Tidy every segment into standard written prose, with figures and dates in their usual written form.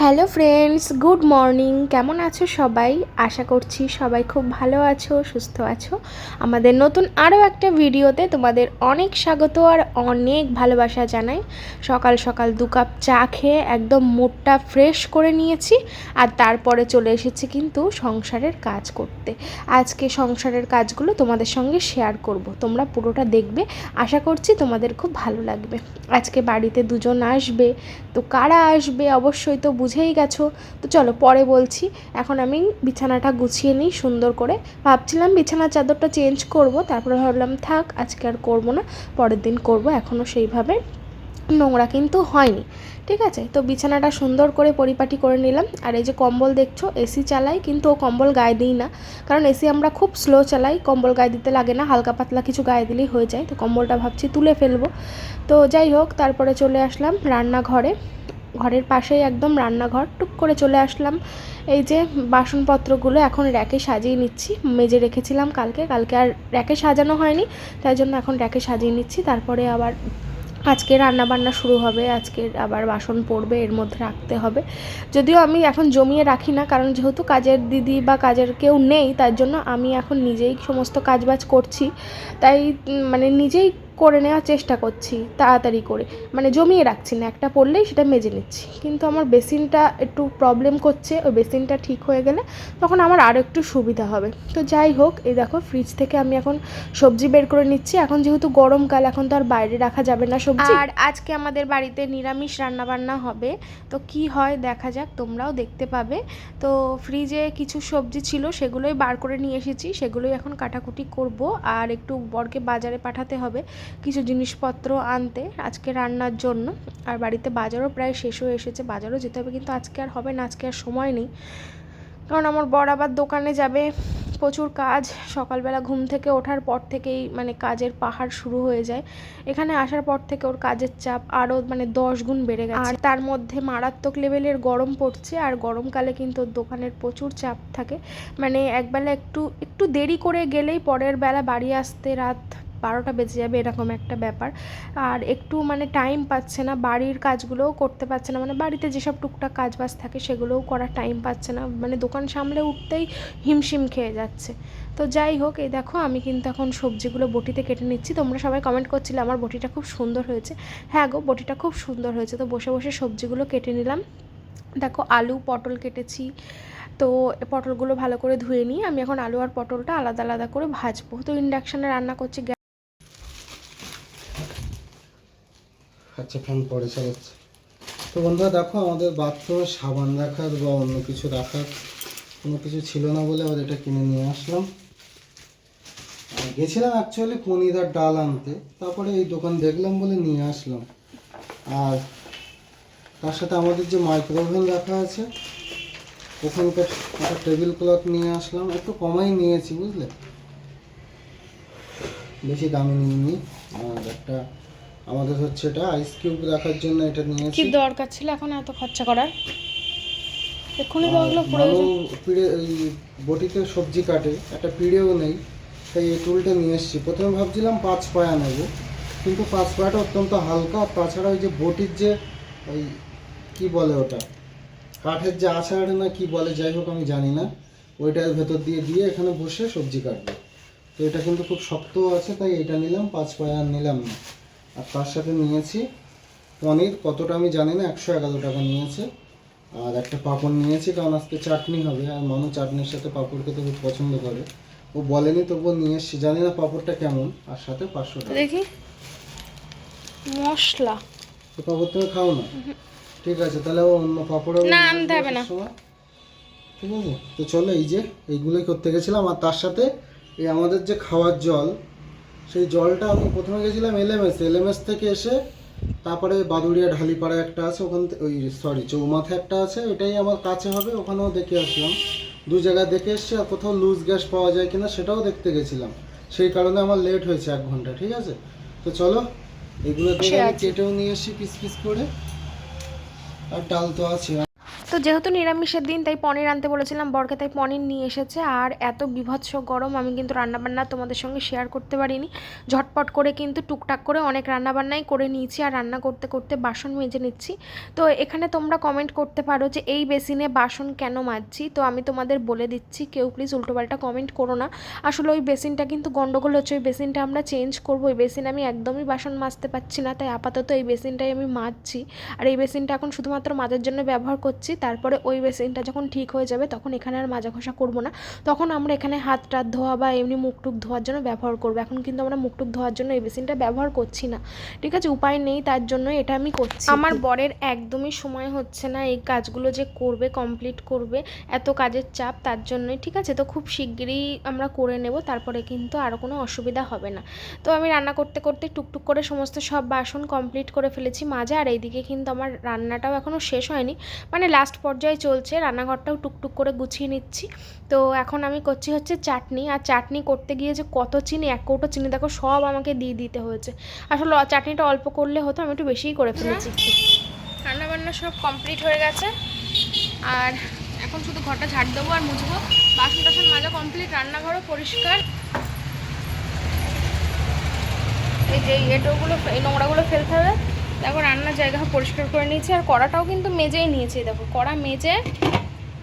Hello friends, good morning. কেমন আছো সবাই? আশা করছি সবাই খুব ভালো আছো, সুস্থ আছো। আমাদের নতুন আরও একটা ভিডিওতে তোমাদের অনেক স্বাগত আর অনেক ভালোবাসা জানাই। সকাল সকাল 2 কাপ চা খেয়ে একদম মুডটা ফ্রেশ করে নিয়েছি আর তারপরে চলে এসেছি কিন্তু সংসারের কাজ করতে। আজকে সংসারের কাজগুলো তোমাদের সঙ্গে শেয়ার করব, তোমরা পুরোটা দেখবে। আশা করছি তোমাদের খুব ভালো লাগবে। আজকে বাড়িতে দুজন আসবে, তো কারা আসবে অবশ্যই তো বুঝেই গেছো। তো চলো পরে বলছি, এখন আমি বিছানাটা গুছিয়ে নিই সুন্দর করে। ভাবছিলাম বিছানার চাদরটা চেঞ্জ করব, তারপরে ভাবলাম থাক আজকে আর করবো না, পরের দিন করব। এখনও সেইভাবে নোংরা কিন্তু হয়নি, ঠিক আছে। তো বিছানাটা সুন্দর করে পরিপাটি করে নিলাম। আর এই যে কম্বল দেখছো, এসি চালাই কিন্তু ও কম্বল গায়ে দিই না, কারণ এসি আমরা খুব স্লো চালাই, কম্বল গায়ে দিতে লাগে না, হালকা পাতলা কিছু গায়ে দিলেই হয়ে যায়। তো কম্বলটা ভাবছি তুলে ফেলবো। তো যাই হোক, তারপরে চলে আসলাম রান্নাঘরে। ঘরের পাশেই একদম রান্নাঘর, টুক করে চলে আসলাম। এই যে বাসনপত্রগুলো এখন র্যাকে সাজিয়ে নিচ্ছি, মেজে রেখেছিলাম কালকে আর র্যাকে সাজানো হয়নি, তাই জন্য এখন র্যাকে সাজিয়ে নিচ্ছি। তারপরে আবার আজকে রান্নাবান্না শুরু হবে, আজকের আবার বাসন পড়বে, এর মধ্যে রাখতে হবে। যদিও আমি এখন জমিয়ে রাখি না, কারণ যেহেতু কাজের দিদি বা কাজের কেউ নেই, তার জন্য আমি এখন নিজেই সমস্ত কাজবাজ করছি। তাই মানে নিজেই করে নেওয়ার চেষ্টা করছি তাড়াতাড়ি করে, মানে জমিয়ে রাখছি না, একটা পড়লেই সেটা মেজে নিচ্ছি। কিন্তু আমার বেসিনটা একটু প্রবলেম করছে, ওই বেসিনটা ঠিক হয়ে গেলে তখন আমার আরও একটু সুবিধা হবে। তো যাই হোক, এই দেখো ফ্রিজ থেকে আমি এখন সবজি বের করে নিচ্ছি। এখন যেহেতু গরমকাল, এখন তো আর বাইরে রাখা যাবে না সবজি। আর আজকে আমাদের বাড়িতে নিরামিষ রান্নাবান্না হবে, তো কি হয় দেখা যাক, তোমরাও দেখতে পাবে। তো ফ্রিজে কিছু সবজি ছিল, সেগুলোই বার করে নিয়ে এসেছি, সেগুলোই এখন কাটাকুটি করব। আর একটু বরকে বাজারে পাঠাতে হবে কিছু জিনিসপত্র আনতে আজকে রান্নার জন্য। আর বাড়িতে বাজারও প্রায় শেষ হয়ে এসেছে, বাজারও যেতে হবে, কিন্তু আজকে আর হবে না, আজকে আর সময় নেই, কারণ আমার বর আবার দোকানে যাবে। প্রচুর কাজ, সকালবেলা ঘুম থেকে ওঠার পর থেকেই মানে কাজের পাহাড় শুরু হয়ে যায়। এখানে আসার পর থেকে ওর কাজের চাপ আরও মানে 10 গুণ বেড়ে গেছে। আর তার মধ্যে মারাত্মক লেভেলের গরম পড়ছে, আর গরমকালে কিন্তু ওর দোকানের প্রচুর চাপ থাকে। মানে একবেলা একটু একটু দেরি করে গেলেই পরের বেলা বাড়ি আসতে রাত 12টা বেজে যাবে, এরকম একটা ব্যাপার। আর একটু মানে টাইম পাচ্ছে না, বাড়ির কাজগুলোও করতে পারছে না, মানে বাড়িতে যেসব টুকটাক কাজবাজ থাকে সেগুলোও করার টাইম পাচ্ছে না, মানে দোকান সামলে উঠতেই হিমশিম খেয়ে যাচ্ছে। তো যাই হোক, এই দেখো আমি কিন্তু এখন সবজিগুলো বটিতে কেটে নিচ্ছি। তোমরা সবাই কমেন্ট করছিলে আমার বটিটা খুব সুন্দর হয়েছে। হ্যাঁ গো, বটিটা খুব সুন্দর হয়েছে। তো বসে বসে সবজিগুলো কেটে নিলাম। দেখো আলু পটল কেটেছি, তো পটলগুলো ভালো করে ধুয়ে নিই। আমি এখন আলু আর পটলটা আলাদা আলাদা করে ভাজবো। তো ইন্ডাকশানে রান্না করছি। আচ্ছা, ফ্যান পরে চালাচ্ছে। তো বন্ধুরা দেখো, আমাদের বাথরুমে সাবান রাখার বা অন্য কিছু রাখার কোনো কিছু ছিল না বলে আবার এটা কিনে নিয়ে আসলাম। গেছিলাম অ্যাকচুয়ালি পনির আর ডাল আনতে, তারপরে এই দোকান দেখলাম বলে নিয়ে আসলাম। আর তার সাথে আমাদের যে মাইক্রোওভেন রাখা আছে, ওখানকার একটা টেবিল ক্লথ নিয়ে আসলাম। একটু কমাই নিয়েছি বুঝলে, বেশি দামি নিইনি। আর একটা আমাদের হচ্ছে এটা আইস কিউব রাখার জন্য এটা নিয়েছি। কি দরকার ছিল এখন এত খরচা করার? এক্ষুনি তো ওগুলো ভালো প্রয়োজন। পিড়ে ওই বটিতে সবজি কাটে, একটা পিড়েও নেই, তাই এই টুলটা নিয়ে এসেছি। প্রথমে ভাবছিলাম 5 পায়া নেব, কিন্তু 5 পায়াটা অত্যন্ত হালকা। আর তাছাড়া ওই যে বটির যে ওই কী বলে ওটা, কাঠের যে আছাড় না কি বলে, যাই হোক আমি জানি না, ওইটার ভেতর দিয়ে দিয়ে এখানে বসে সবজি কাটবে। তো এটা কিন্তু খুব শক্ত আছে, তাই এটা নিলাম, 5 পায়া আর নিলাম না। আর তার সাথে নিয়েছি পনির, কতটা আমি জানি না, 111 টাকা নিয়েছে। আর একটা পাঁপড় নিয়েছি, কারণ আজকে চাটনি হবে, আর মানু চাটনির সাথে পাঁপড় খেতে খুব পছন্দ করে। ও বলেনি, তবুও নিয়ে এসছি, জানি না পাঁপড়টা কেমন। আর সাথে 500 টাকা দেখি মশলা। তো পাঁপড় তুমি খাও না? ঠিক আছে, তাহলে ও অন্য পাঁপড়ও না, আনতে হবে না। সময়। ঠিক আছে, তো চলো, এই যে এইগুলোই করতে গেছিলাম। আর তার সাথে এই আমাদের যে খাওয়ার জল, সেই জলটা আমি প্রথমে গেছিলাম এলএমএস থেকে এসে, তারপরে বাদুড়িয়া ঢালিপাড়া একটা আছে, ওখান থেকে ওই চৌমাথা একটা আছে, এটাই আমার কাছে হবে, ওখানেও দেখে আসলাম। 2 জায়গায় দেখে এসছি। আর কোথাও লুজ গ্যাস পাওয়া যায় কিনা সেটাও দেখতে গেছিলাম, সেই কারণে আমার লেট হয়েছে 1 ঘন্টা। ঠিক আছে, তো চলো, এগুলো থেকে আমি কেটেও নিয়ে এসছি পিস পিস করে। আর ডাল তো আছে। তো যেহেতু নিরামিষের দিন তাই পনির আনতে বলেছিলাম বরকে, তাই পনির নিয়ে এসেছে। আর এত বীভৎস গরম, আমি কিন্তু রান্নাবান্না তোমাদের সঙ্গে শেয়ার করতে পারিনি। ঝটপট করে কিন্তু টুকটাক করে অনেক রান্নাবান্নাই করে নিয়েছি, আর রান্না করতে করতে বাসন মেজে নিচ্ছি। তো এখানে তোমরা কমেন্ট করতে পারো যে এই বেসিনে বাসন কেন মাজছি, তো আমি তোমাদের বলে দিচ্ছি, কেউ প্লিজ উল্টোপাল্টা কমেন্ট করো না। আসলে ওই বেসিনটা কিন্তু গন্ডগোল হচ্ছে, ওই বেসিনটা আমরা চেঞ্জ করবো। ওই বেসিনে আমি একদমই বাসন মাজতে পারছি না, তাই আপাতত এই বেসিনটাই আমি মাজছি। আর এই বেসিনটা এখন শুধুমাত্র মাজার জন্য ব্যবহার করছি, তারপরে ওই বেসিনটা যখন ঠিক হয়ে যাবে তখন এখানে আর মাজা ঘষা করবো না, তখন আমরা এখানে হাত টাত ধোয়া বা এমনি মুখটুক ধোয়ার জন্য ব্যবহার করবো। এখন কিন্তু আমরা মুখটুক ধোয়ার জন্য এই বেসিনটা ব্যবহার করছি না, ঠিক আছে, উপায় নেই, তার জন্য এটা আমি করছি। আমার বরের একদমই সময় হচ্ছে না এই কাজগুলো যে করবে, কমপ্লিট করবে, এত কাজের চাপ, তার জন্যই, ঠিক আছে। তো খুব শিগগিরই আমরা করে নেব, তারপরে কিন্তু আরও কোনো অসুবিধা হবে না। তো আমি রান্না করতে করতে টুকটুক করে সমস্ত সব বাসন কমপ্লিট করে ফেলেছি মাজা। আর এইদিকে কিন্তু আমার রান্নাটাও এখনও শেষ হয়নি, মানে লাস্ট পর্যায়ে চলছে, রান্নাঘরটাও টুকটুক করে গুছিয়ে নিচ্ছি। তো এখন আমি করছি হচ্ছে চাটনি, আর চাটনি করতে গিয়ে যে কত চিনি, 1 কৌটো চিনি দেখো সব আমাকে দিয়ে দিতে হয়েছে। আসলে চাটনিটা অল্প করলে হতো, আমি একটু বেশিই করে ফেলেছি। রান্নাবান্না সব কমপ্লিট হয়ে গেছে, আর এখন শুধু ঘরটা ঝাড় দেবো আর মুছবো। বাসন টাসন মাজা কমপ্লিট, রান্নাঘরও পরিষ্কার। এই যে এটোগুলো, এই নোংরাগুলো ফেলতে হবে। দেখো রান্নার জায়গা পরিষ্কার করে নিয়েছি, আর কড়াটাও কিন্তু মেজেই নিয়েছি। দেখো কড়া মেজে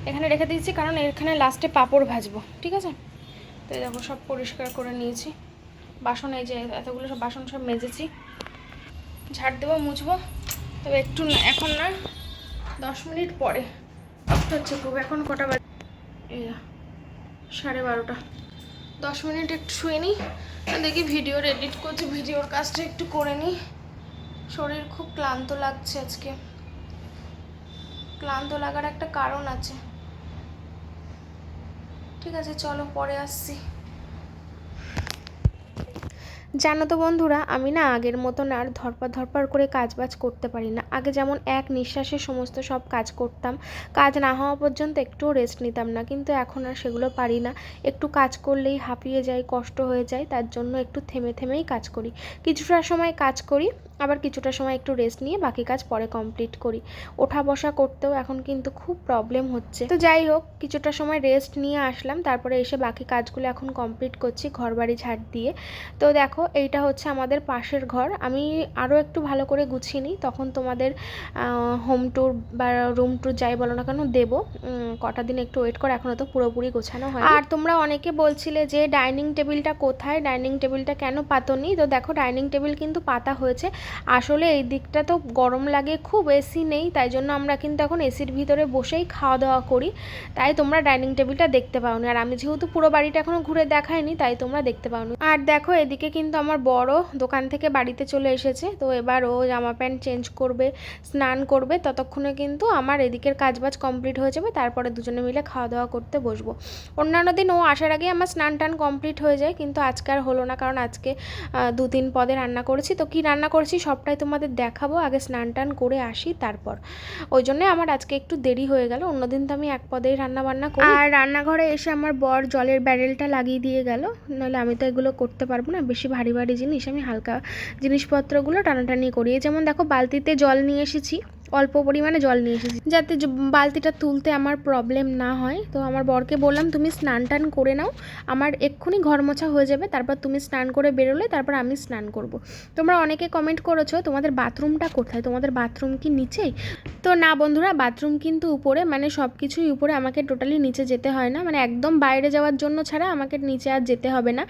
এখানে রেখে দিয়েছি, কারণ এখানে লাস্টে পাঁপড় ভাজবো, ঠিক আছে। তো এই দেখো সব পরিষ্কার করে নিয়েছি। বাসন এই যে এতগুলো সব বাসন সব মেজেছি, ঝাড় দেবো মুছবো। তবে একটু এখন না, 10 মিনিট পরে হচ্ছে খুব। এখন কটা বাজে? 12:30। 10 মিনিট একটু শুয়ে নিই, দেখি ভিডিওর এডিট করছি, ভিডিওর কাজটা একটু করে নিই। শরীর খুব ক্লান্ত লাগছে আজকে। ক্লান্ত লাগার একটা কারণ আছে, ঠিক আছে, চলো পরে আসছি। জানো তো বন্ধুরা, আমি না আগের মতন আর ধরপার করে কাজবাজ করতে পারি না। আগে যেমন এক নিঃশ্বাসে সমস্ত সব কাজ করতাম, কাজ না হওয়া পর্যন্ত একটুও রেস্ট নিতাম না, কিন্তু এখন আর সেগুলো পারি না। একটু কাজ করলেই হাঁপিয়ে যাই, কষ্ট হয়ে যায়, তার জন্য একটু থেমে থেমেই কাজ করি। কিছুটা সময় কাজ করি, আবার কিছুটা সময় একটু রেস্ট নিয়ে বাকি কাজ পরে কমপ্লিট করি। ওঠা বসা করতেও এখন কিন্তু খুব প্রবলেম হচ্ছে। তো যাই হোক, কিছুটা সময় রেস্ট নিয়ে আসলাম, তারপরে এসে বাকি কাজগুলো এখন কমপ্লিট করছি ঘর বাড়ি ঝাড় দিয়ে। তো দেখো এইটা হচ্ছে আমাদের পাশের ঘর। আমি আরও একটু ভালো করে গুছিয়ে নিই, তখন তোমাদের হোম ট্যুর বা রুম ট্যুর যাই বলো না কেন দেবো। কটা দিন একটু ওয়েট করে, এখনও তো পুরোপুরি গোছানো হয়। আর তোমরা অনেকে বলছিলে যে ডাইনিং টেবিলটা কোথায়, ডাইনিং টেবিলটা কেন পাতোনি। তো দেখো ডাইনিং টেবিল কিন্তু পাতা হয়েছে। আসলে এই দিকটা তো গরম লাগে খুব, এসি নেই, তাই জন্য আমরা কিন্তু এখন এসির ভিতরে বসেই খাওয়া দাওয়া করি, তাই তোমরা ডাইনিং টেবিলটা দেখতে পাওনি। আর আমি যেহেতু পুরো বাড়িটা এখনও ঘুরে দেখাইনি, তাই তোমরা দেখতে পাওনি। আর দেখো এদিকে কিন্তু আমার বড় দোকান থেকে বাড়িতে চলে এসেছে। তো এবার ও জামা প্যান্ট চেঞ্জ করবে, স্নান করবে, ততক্ষণে কিন্তু আমার এদিকের কাজবাজ কমপ্লিট হয়ে যাবে, তারপরে দুজনে মিলে খাওয়া দাওয়া করতে বসবো। অন্যান্য দিন ও আসার আগে আমার স্নান টান কমপ্লিট হয়ে যায়, কিন্তু আজকে আর হলো না, কারণ আজকে 2-3 পদে রান্না করেছি। তো কি রান্না করেছি সবটাই তোমাদের দেখাবো, আগে স্নান টান করে আসি তারপর। ওই জন্যে আমার আজকে একটু দেরি হয়ে গেল, অন্যদিন তো আমি এক পদেই রান্না বান্না করি। আর রান্নাঘরে এসে আমার বর জলের ব্যারেলটা লাগিয়ে দিয়ে গেল, নাহলে আমি তো এগুলো করতে পারবো না, বেশি ভারী ভারী জিনিস, আমি হালকা জিনিসপত্রগুলো টানাটানি করি। যেমন দেখো বালতিতে জল নিয়ে এসেছি, অল্প পরিমাণে জল নিয়ে এসেছি, যাতে বালতিটা তুলতে আমার প্রবলেম না হয়। তো আমার বরকে বললাম তুমি স্নান টান করে নাও, আমার এক্ষুনি ঘর মোছা হয়ে যাবে, তারপর তুমি স্নান করে বেরোলে তারপর আমি স্নান করব। তোমরা অনেকে কমেন্ট করেছো তোমাদের বাথরুমটা কোথায়, তোমাদের বাথরুম কি নিচেই? তো না বন্ধুরা, বাথরুম কিন্তু উপরে, মানে সব কিছুই উপরে, আমাকে টোটালি নিচে যেতে হয় না, মানে একদম বাইরে যাওয়ার জন্য ছাড়া আমাকে নিচে আর যেতে হবে না।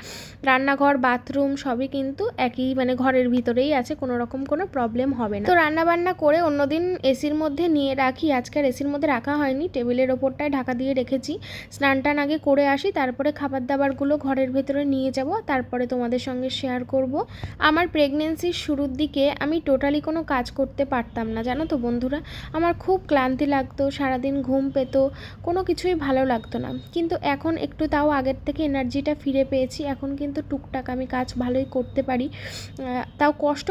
রান্নাঘর বাথরুম সবই কিন্তু একই, মানে ঘরের ভিতরেই আছে, কোনো রকম কোনো প্রবলেম হবে না। তো রান্না বান্না করে অন্যদিন এসির মধ্যে নিয়ে রাখি, আজকে আর এসির মধ্যে রাখা হয়নি, টেবিলের ওপরটায় ঢাকা দিয়ে রেখেছি। স্নান টান আগে করে আসি, তারপরে খাবার দাবারগুলো ঘরের ভেতরে নিয়ে যাব, তারপরে তোমাদের সঙ্গে শেয়ার করব। আমার প্রেগনেন্সির শুরুর দিকে আমি টোটালি কোনো কাজ করতে পারতাম না, জানো তো বন্ধুরা, আমার খুব ক্লান্তি লাগতো, সারাদিন ঘুম পেতো, কোনো কিছুই ভালো লাগতো না। কিন্তু এখন একটু তাও আগের থেকে এনার্জিটা ফিরে পেয়েছি, এখন কিন্তু টুকটাক আমি কাজ ভালোই করতে পারি, তাও কষ্ট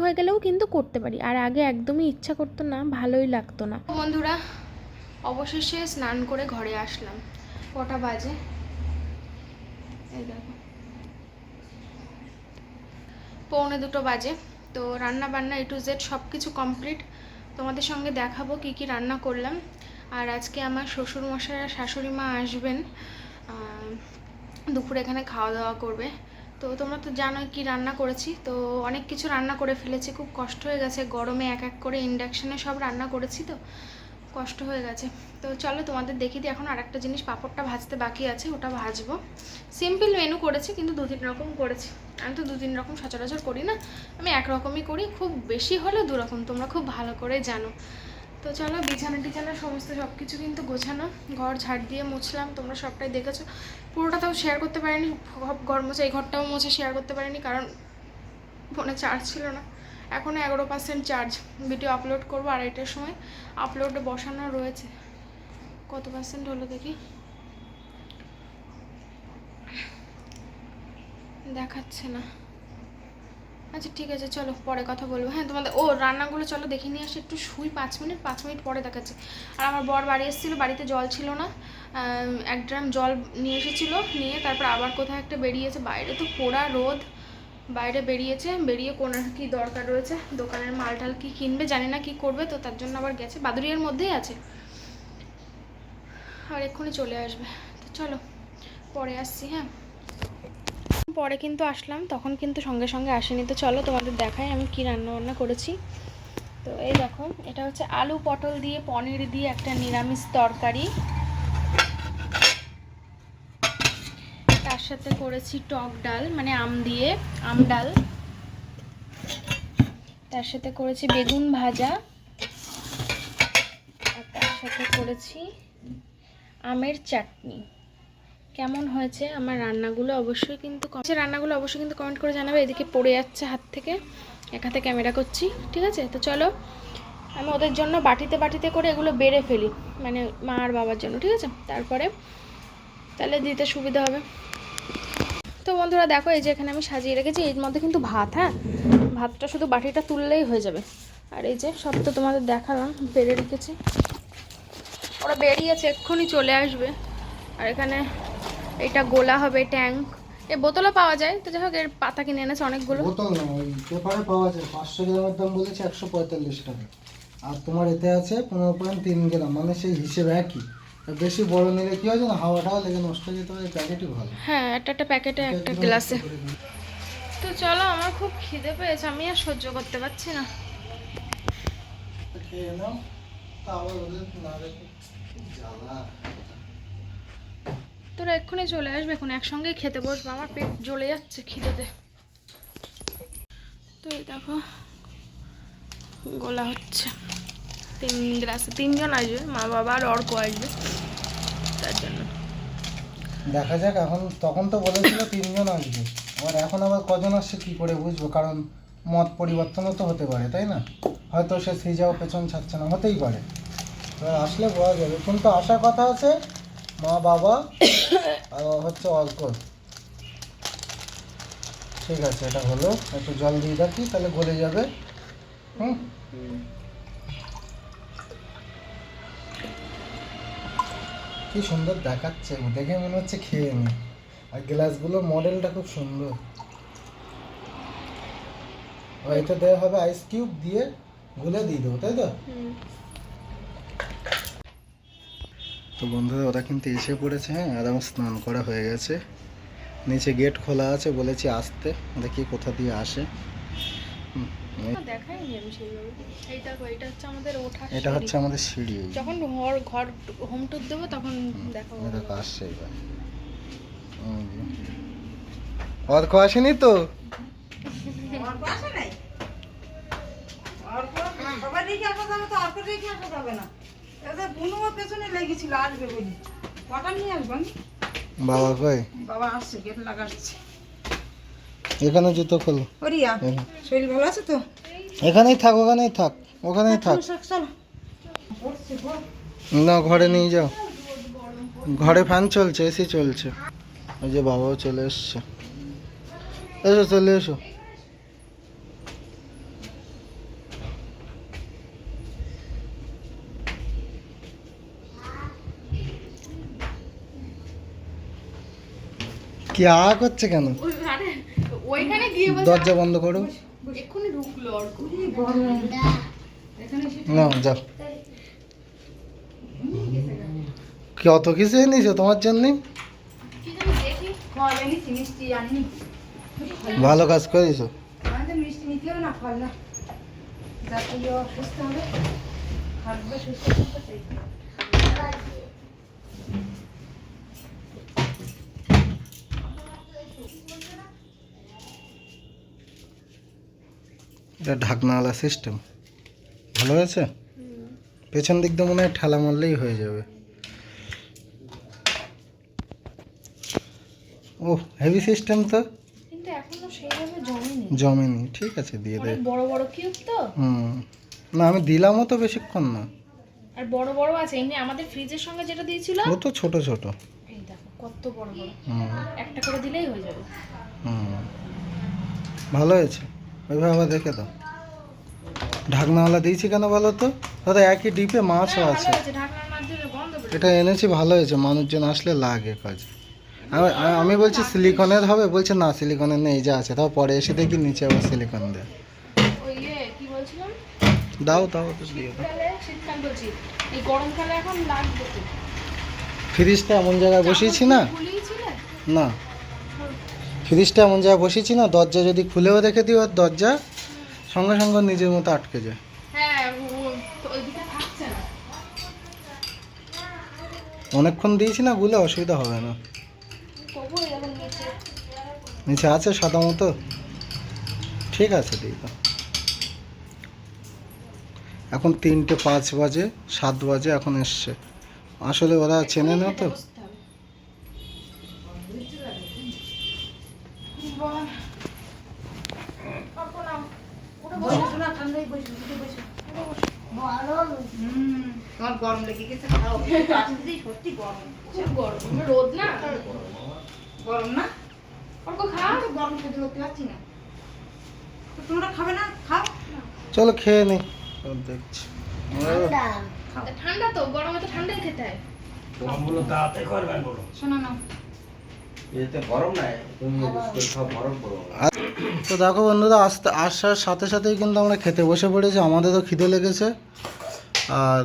হয়ে গেলেও কিন্তু করতে পারি। আর আগে একদমই ইচ্ছা করতো না, ভালোই লাগতো না। বন্ধুরা অবশেষে স্নান করে ঘরে আসলাম, কটা বাজে এই দেখো, 1:45 বাজে। তো রান্না বান্না A to Z সব কিছু কমপ্লিট, তোমাদের সঙ্গে দেখাবো কি কি রান্না করলাম। আর আজকে আমার শ্বশুরমশাই আর শাশুড়ি মা আসবেন, দুপুরে এখানে খাওয়া দাওয়া করবে। তো তোমরা তো জানোই কি রান্না করেছি, তো অনেক কিছু রান্না করে ফেলেছি, খুব কষ্ট হয়ে গেছে গরমে এক এক করে ইন্ডাকশানে সব রান্না করেছি, তো কষ্ট হয়ে গেছে। তো চলো তোমাদের দেখিয়ে দিই। এখন আরেকটা জিনিস, পাঁপড়টা ভাজতে বাকি আছে, ওটা ভাজবো। সিম্পল মেনু করেছি, কিন্তু 2-3 রকম করেছি। আমি তো 2-3 রকম সচরাচর করি না, আমি একরকমই করি, খুব বেশি হলে 2 রকম, তোমরা খুব ভালো করে জানো। তো চলো, বিছানা টিছানা সমস্ত সব কিছু কিন্তু গোছানো, ঘর ঝাড় দিয়ে মুছলাম, তোমরা সবটাই দেখেছো। পুরোটা তাও শেয়ার করতে পারিনি, ঘর মোছা, এই ঘরটাও মুছে শেয়ার করতে পারিনি, কারণ ফোনে চার্জ ছিল না। এখনও 11% চার্জ। ভিডিও আপলোড করবো 2:30টার সময়, আপলোডে বসানো রয়েছে। কত পার্সেন্ট হলো দেখি, দেখাচ্ছে না। আচ্ছা ঠিক আছে, চলো পরে কথা বলবো। হ্যাঁ, তোমাদের রান্নাগুলো চলো দেখে নিয়ে আসি, একটু শুই 5 মিনিট পরে দেখাচ্ছে। আর আমার বর বাড়ি এসেছিলো, বাড়িতে জল ছিল না, 1 ড্রাম জল নিয়ে এসেছিলো, নিয়ে তারপর আবার কোথাও একটা বেরিয়েছে, বাইরে তো পোড়া রোদ, বাইরে বেরিয়ে কোনো কি দরকার রয়েছে, দোকানের মাল টাল কী কিনবে জানি না, কি করবে, তো তার জন্য আবার গেছে, বাদুড়িয়ার মধ্যেই আছে, আর এক্ষুনি চলে আসবে। তো চলো পরে আসছি। হ্যাঁ, পরে কিন্তু আসলাম, তখন কিন্তু সঙ্গে সঙ্গে আসেনি। তো চলো তোমাদের দেখাই আমি কি রান্না করেছি। তো এই দেখো, এটা হচ্ছে আলু পটল দিয়ে পনির দিয়ে একটা নিরামিষ তরকারি, তার সাথে করেছি টক ডাল, মানে আম ডাল, তার সাথে করেছি বেগুন ভাজা, আর তার সাথে করেছি আমের চাটনি। কেমন হয়েছে আমার রান্নাগুলো অবশ্যই কিন্তু কমেন্ট করে জানাবে। এদিকে পড়ে যাচ্ছে হাত থেকে, এক হাতে ক্যামেরা করছি, ঠিক আছে। তো চলো, আমি ওদের জন্য বাটিতে করে এগুলো বেড়ে ফেলি, মানে মা আর বাবার জন্য, ঠিক আছে, তারপরে তাহলে দিতে সুবিধা হবে। তো বন্ধুরা দেখো, এই যে এখানে আমি সাজিয়ে রেখেছি, এর মধ্যে কিন্তু ভাত, হ্যাঁ, ভাতটা শুধু বাটিটা তুললেই হয়ে যাবে। আর এই যে সব তো তোমাদের দেখালাম, বেড়ে রেখেছি, ওরা বেরিয়েছে, এক্ষুনি চলে আসবে। আর এখানে এটা গোলা হবে ট্যাঙ্ক, এই বোতলও পাওয়া যায়, তো যাই হোক এর পাতা কিনে এনেছে অনেকগুলো। বোতল না, ওই পেপারে পাওয়া যায়। 500 গ্রামের দাম বলেছে 145 টাকা, আর তোমার এতে আছে 15.3 গ্রাম, মানে সেই হিসেবে একই। আর বেশি বড় নিলে কি হয় না, হাওয়াটাও লেগে নষ্ট হয়ে যেতে পারে, প্যাকেটই ভালো। হ্যাঁ, একটা প্যাকেটে একটা গ্লাসে। তো চলো, আমার খুব খিদে পেয়েছে, আমি আর সহ্য করতে পারছি না। খেয়ে নাও, তাও ওদের না দেখে জ্বালা। তোরা এক্ষুনি চলে আসবে, এখন একসঙ্গেই খেতে বসবো, আমার পেট জ্বলে যাচ্ছে খিদেতে। তো এই দেখো গোলা হচ্ছে, 3 গ্লাসে 3 জন আসবে, মা বাবা আর অর্ক আসবে, তার জন্য দেখা যাক। এখন তখন তো বলেছিল 3 জন আসবে, এখন আবার কজন আসছে কি করে বুঝবো, কারণ মত পরিবর্তনও তো হতে পারে, তাই না? হয়তো সে সিজাও পেছন ছাড়ছে না, হতেই পারে। এবার আসলে বোঝা যাবে, কিন্তু আসার কথা আছে মা বাবা আর হচ্ছে অল্প। ঠিক আছে, এটা হলো, একটু জল দিয়ে রাখি, তাহলে গলে যাবে। হুম, কি সুন্দর দেখাচ্ছে, দেখে মনে হচ্ছে খেয়ে নি। আর গ্লাসগুলো মডেলটা খুব সুন্দর। এটা দেওয়া হবে আইস কিউব দিয়ে, গুলে দিয়ে দেবো, তাই তো? তো বন্ধুরা, ওরা কিন্তু এসে পড়েছে। হ্যাঁ, আর আমার স্নান করা হয়ে গেছে, নিচে গেট খোলা আছে, বলেছি আসতে, দেখি কোথা দিয়ে আসে। এটা হচ্ছে আমাদের সিঁড়ি, যখন ঘর হোম টুর দেবো তখন দেখাবো। দেখো আসছে এবার। অর্ক আসেনি তো? বাবা কই? বাবা আসছে, গেট লাগাচ্ছে। এখানে জুতো খোলো। ওরিয়া, শরীর ভালো আছে তো? এখানেই থাক, ওখানেই থাক। চলো। না, ঘরে নিয়ে যাও, ঘরে ফ্যান চলছে, এসি চলছে। ওই যে বাবাও চলে এসছে, এসো, চলে এসো। কি আ করছে কেন? ওইখানে গিয়ে দরজা বন্ধ করো। এক্ষুনি ঢুকলো অর্ক। এখানে এসে না যাও, কত কিছু এনেছো তোমার জন্য, ফল এনেছি, মিষ্টি আনি। ভালো কাজ করেছো। আমাদের মিষ্টি নিতে হবে না, ফল না। যাতে সুস্থ হবে, থাকবে সুস্থ থাকবে সেই। এটা ঢাকনাওয়ালা সিস্টেম, ভালো হয়েছে। পেছন দিক দিয়ে মনে হয় ঠেলা মারলেই হয়ে যাবে। ও হেভি সিস্টেম তো, কিন্তু এখনো সেইভাবে জমেনি। জমেনি, ঠিক আছে দিয়ে দে। অনেক বড় বড় কিউব তো, না আমি দিলামও তো বেশিক্ষণ না। আর বড় বড় আছে এমনি আমাদের ফ্রিজের সঙ্গে যেটা দিয়েছিল। ও তো ছোট ছোট। এই দেখো কত বড় বড়, হুম একটা করে দিলেই হয়ে যাবে। ভালো হয়েছে, ওইভাবে আবার দেখে দাও। ঢাকনাওয়ালা দিয়েছি কেন বলো তো, দাদা একই ডিপে মাছও হ্যাঁ, আছে। ভালো হয়েছে, ঢাকনার মাধ্যমে বন্ধ করে। এটা এনেছি ভালো হয়েছে, মানুষজন আসলে লাগে কাজ। আমি বলছি সিলিকনের হবে, বলছে না সিলিকনের নেই, যা আছে। তাও পরে এসে দেখি নিচে আবার সিলিকন দেয়। ওই কি বলছিলাম, দাও দাও তো দিয়ে দাও। শীতকাল বলছি, এই গরমকালে এখন লাগবে তো। ফ্রিজটা এমন জায়গায় বসিয়েছি না, খুলিয়েছিলে? না ফ্রিজটা এমন জায়গায় বসিয়েছি না, দরজা যদি খুলেও রেখে দিও, আর দরজা সঙ্গে সঙ্গে নিজের মতো আটকে যায়। হ্যাঁ, ওইদিকে থাকছে না। অনেকক্ষণ দিয়েছি না, গুলে অসুবিধা হবে না। তবুও এরকম নিচে নিচে আছে সাদা মতো, ঠিক আছে দিয়ে দাও। এখন 3:05 বাজে, 7 বাজে এখন এসছে। আসলে ওরা চেনে না তো। বসতে হবে। বাহ, অল্প নাও। বসে না, ঠান্ডায় বসে বসে। তোমার গরম লেগে গেছে, খাও। আসতেই সত্যি গরম। খুব গরম, রোদ না। গরম না? অল্প খা। আমি তো গরম সহ্য করতে পারছি না। তো তোমরা খাবে না? খাও। চলো খেয়ে নি, সব দেখছি। ঠান্ডা তো, গরমে তো ঠান্ডাই খেতে হয়। গরমগুলো তাড়াতে করবেন বলো। শোনো না। এতে গরম নাই, তুমি বিস্কুট খাও, গরম করো। তো দেখো বন্ধুরা, আসার সাথে সাথেই কিন্তু আমরা খেতে বসে পড়েছি। আমাদেরও খিদে লেগেছে, আর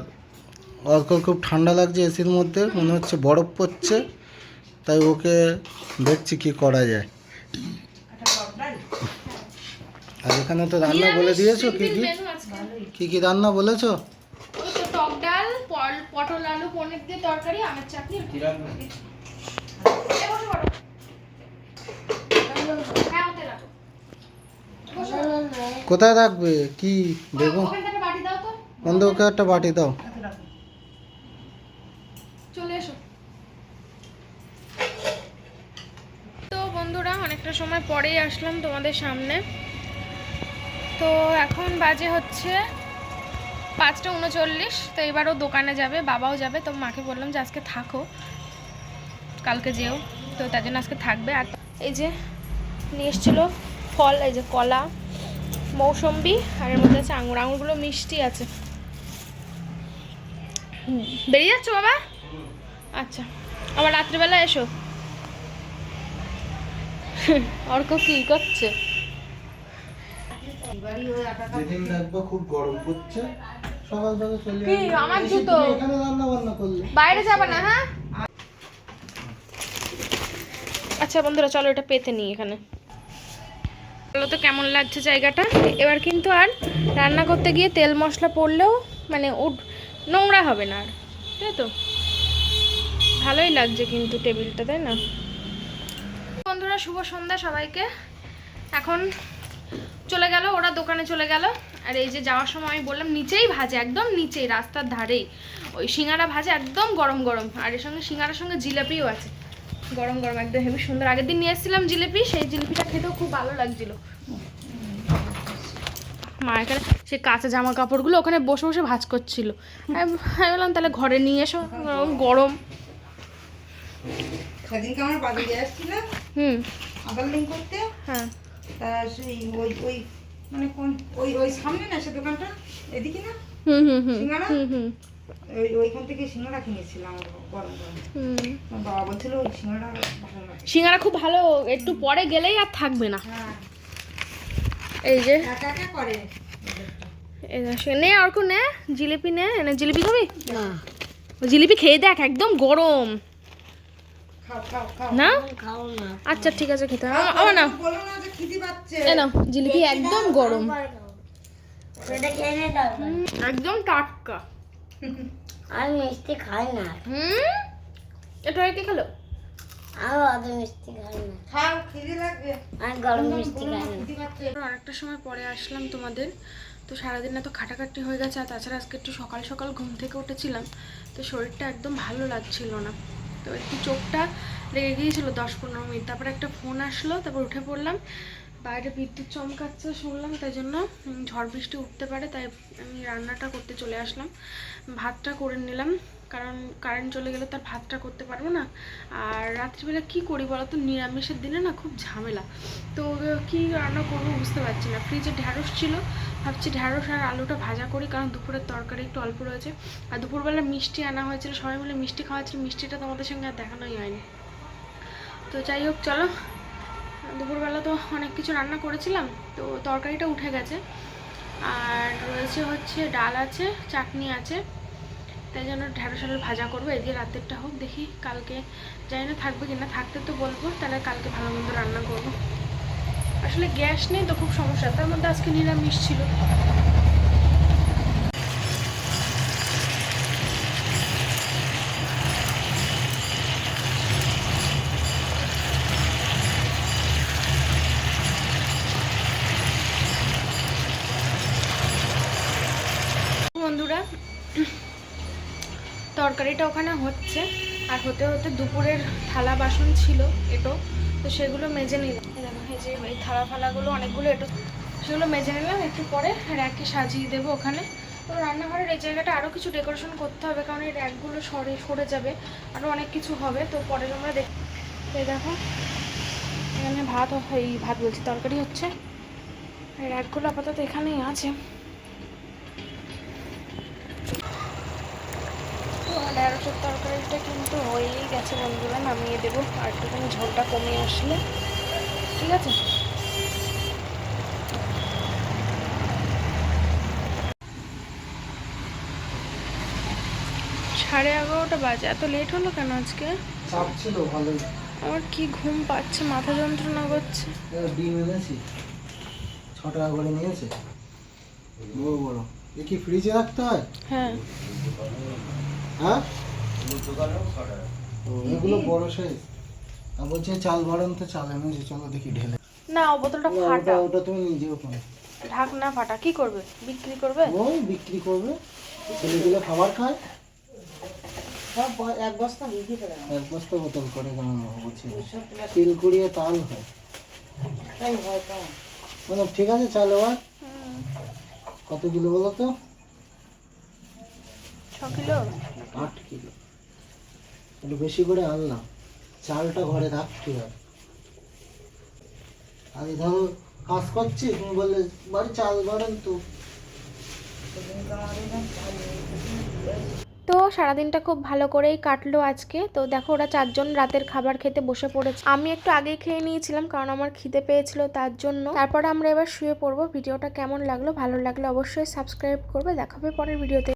অর্কর খুব ঠান্ডা লাগছে এসির মধ্যে, মনে হচ্ছে বরফ পড়ছে। তাই ওকে দেখছি কি করা যায়। আর এখানে তো রান্না বলে দিয়েছো, কি কি মেনু আজকে কি কি রান্না বলেছো? ওই তো টক ডাল, পটল আলু পনির দিয়ে তরকারি, আমের চাটনি। কি রাখবে? এ বসে পড়ো। হ্যাঁ, ওতে রাখো। কোথায় রাখবে? কি বেগুন? ওখান থেকে বাটি দাও তো। বন্ধু ওকে একটা বাটি দাও। চলে এসো। তো বন্ধুরা, অনেকটা সময় পরেই আসলাম তোমাদের সামনে। তো এখন বাজে হচ্ছে 5:39। তো এবারও দোকানে যাবে, বাবাও যাবে। তো মাকে বললাম যে আজকে থাকো, কালকে যেও। তো তার জন্য আজকে থাকবে। আর এই যে নিয়ে এসেছিলো ফল, এই যে কলা, মৌসম্বি, আর এর মধ্যে আছে আঙুর। আঙুরগুলো মিষ্টি আছে। বেরিয়ে যাচ্ছ বাবা? আচ্ছা, আবার রাত্রিবেলা এসো। অর্ক কি করছে? যেদিন দেখবো খুব গরম পড়ছে, সকালবেলা চলে কি, আসবে। আমার এসে জুতো? তুমি এখানে রান্না বান্না করলে। বাইরে যাবে না? হ্যাঁ, আচ্ছা বন্ধুরা, চলো এটা পেতে নিই এখানে। বলো তো কেমন লাগছে জায়গাটা। এবার কিন্তু আর রান্না করতে গিয়ে তেল মশলা পড়লেও মানে নোংরা হবে না আর, তাই তো? ভালোই লাগছে কিন্তু টেবিলটা, তাই না? বন্ধুরা, শুভ সন্ধ্যা সবাইকে। এখন চলে গেল ওরা, দোকানে চলে গেল। আর এই যে যাওয়ার সময় আমি বললাম নিচেই ভাজে, একদম নিচেই রাস্তার ধারেই ওই সিঙ্গারা ভাজে, একদম গরম গরম। আর এর সঙ্গে সিঙ্গারার সঙ্গে জিলাপিও আছে, গরম গরম, একদম হেবি সুন্দর। আগের দিন নিয়ে এসেছিলাম জিলিপি, সেই জিলিপিটা খেতেও খুব ভালো লাগছিল। মা এখানে সে কাঁচা জামা কাপড়গুলো ওখানে বসে বসে ভাঁজ করছিল। আমি বললাম তাহলে ঘরে নিয়ে এসো, গরম। সেদিনকে আমার বাড়ি আসছিল আবার লিঙ্ক করতে। হ্যাঁ, তা সেই ওই ওই মানে কোন ওই ওই সামনে না সে দোকানটা, এদিকে না সিঙ্গারা, ওইখান থেকে সিঙ্গারা কিনেছিলাম গরম গরম। বাবা বলছিল ওই সিঙ্গারা ভালো লাগে। সিঙ্গারা খুব ভালো, একটু পরে গেলেই আর থাকবে না। হ্যাঁ, এই যে একা একা করে। নে অর্ক নে, জিলিপি নে, এনে জিলিপি খাবি? জিলিপি খেয়ে দেখ, একদম গরম। খাও খাও খাও না খাও না। আচ্ছা ঠিক আছে, খেতে আমার না। বলো না যে খিদে পাচ্ছে। এ নাও জিলিপি, একদম গরম, সেটা খেয়ে নে তারপর। একদম টাটকা। আমি মিষ্টি খাই না। এটা কি খেলো? আমি অত মিষ্টি খাই না। খাও খিদে লাগবে। আমি গরম মিষ্টি বলো না খাই না। খিদে পাচ্ছে। অনেকটা সময় পরে আসলাম তোমাদের। তো সারাদিন এত খাটাখাটি হয়ে গেছে, আর তাছাড়া আজকে একটু সকাল সকাল ঘুম থেকে উঠেছিলাম, তো শরীরটা একদম ভালো লাগছিল না। তো একটু চোখটা লেগে গিয়েছিল 10-15 মিনিট, তারপরে একটা ফোন আসলো, তারপর উঠে পড়লাম। বাইরে বিদ্যুৎ চমকাচ্ছে শুনলাম, তাই জন্য ঝড় বৃষ্টি উঠতে পারে, তাই আমি রান্নাটা করতে চলে আসলাম। ভাতটা করে নিলাম, কারণ কারেন্ট চলে গেলে তার ভাতটা করতে পারবো না। আর রাত্রিবেলা কি করি বলো তো, নিরামিষের দিনে না খুব ঝামেলা। তো কি রান্না করবো বুঝতে পারছি না। ফ্রিজে ঢ্যাঁড়স ছিল, ভাবছি ঢ্যাঁড়স আর আলুটা ভাজা করি, কারণ দুপুরের তরকারি একটু অল্প রয়েছে। আর দুপুরবেলা মিষ্টি আনা হয়েছিল, সবাই মিলে মিষ্টি খাওয়াচ্ছিল, মিষ্টিটা তোমাদের সঙ্গে আর দেখানোই হয়নি। তো যাই হোক চলো, দুপুরবেলা তো অনেক কিছু রান্না করেছিলাম, তো তরকারিটা উঠে গেছে। আর রয়েছে হচ্ছে ডাল আছে, চাটনি আছে, তাই জন্য ঢ্যাঁড়স আলুর ভাজা করবো। এদিকে রাতেরটা হোক, দেখি কালকে জানি না থাকবে কিনা, থাকতে তো বলবো, তাহলে কালকে ভালো মন্দ রান্না করবো। আসলে গ্যাস নেই তো খুব সমস্যা, তার মধ্যে আজকে নিরামিষ ছিল। বন্ধুরা, তরকারিটা ওখানে হচ্ছে, আর হতে হতে দুপুরের থালা বাসন ছিল এটো, তো সেগুলো মেজে নিলাম। এই যে এই থালা ফালাগুলো অনেকগুলো এটো, সেগুলো মেজে নিলাম। একটু পরে র্যাকে সাজিয়ে দেবো ওখানে। তো রান্নাঘরের এই জায়গাটা আরও কিছু ডেকোরেশন করতে হবে, কারণ এই র্যাকগুলো সরে যাবে, আরও অনেক কিছু হবে। তো পরে তোমরা এই দেখো, এখানে ভাত বলছি, তরকারি হচ্ছে। এই র্যাকগুলো আপাতত এখানেই আছে। ঢ্যাঁড়সের তরকারিটা কিন্তু হয়েই গেছে বন্ধুরা, নামিয়ে দেবো। আর একটুখানি ঝোলটা কমিয়ে আসলে ঠিক আছে। সাড়ে 11টা বাজে, এত লেট হলো কেন আজকে? চাপ ছিল ভালোই। আমার কি ঘুম পাচ্ছে, মাথা যন্ত্রণা করছে। ডিম এনেছি, 6 টাকা করে নিয়েছে, বড় বড়। এ কি ফ্রিজে রাখতে হয়? হ্যাঁ হ্যাঁ, দোকানেও 6 টাকা। ও, এগুলো বড় সাইজ। আর বলছে চাল ভরান, তো চাল এনেছি, চলো দেখি ঢেলে। না, ও বোতলটা ওটা ফাটা, ওটা তুমি নিজেও করো। ঢাকনা ফাটা, কি করবে? বিক্রি করবে? ওই বিক্রি করবে, ছেলেগুলো খাবার খায়। এক বস্তা বিক্রি করে দাও। এক বস্তা বোতল করে কেমন বলছি, তিল কুড়িয়ে তাল হয়। তাই হয় তো। মানে ঠিক আছে, চাল এবার কত কিলো বলো তো? 6 কিলো। 8 কিলো। একটু বেশি করে আনলাম, চালটা ঘরে রাখতে হবে। আমি ধরো কাজ করছি, তুমি বললে বাড়ি চাল ভরেন তো। তো সারাদিনটা খুব ভালো করেই কাটলো আজকে। তো দেখো, ওরা 4 জন রাতের খাবার খেতে বসে পড়েছে। আমি একটু আগেই খেয়ে নিয়েছিলাম, কারণ আমার খিদে পেয়েছিল তার জন্য। তারপরে আমরা এবার শুয়ে পড়বো। ভিডিওটা কেমন লাগলো, ভালো লাগলে অবশ্যই সাবস্ক্রাইব করবে। দেখা হবে পরের ভিডিওতে।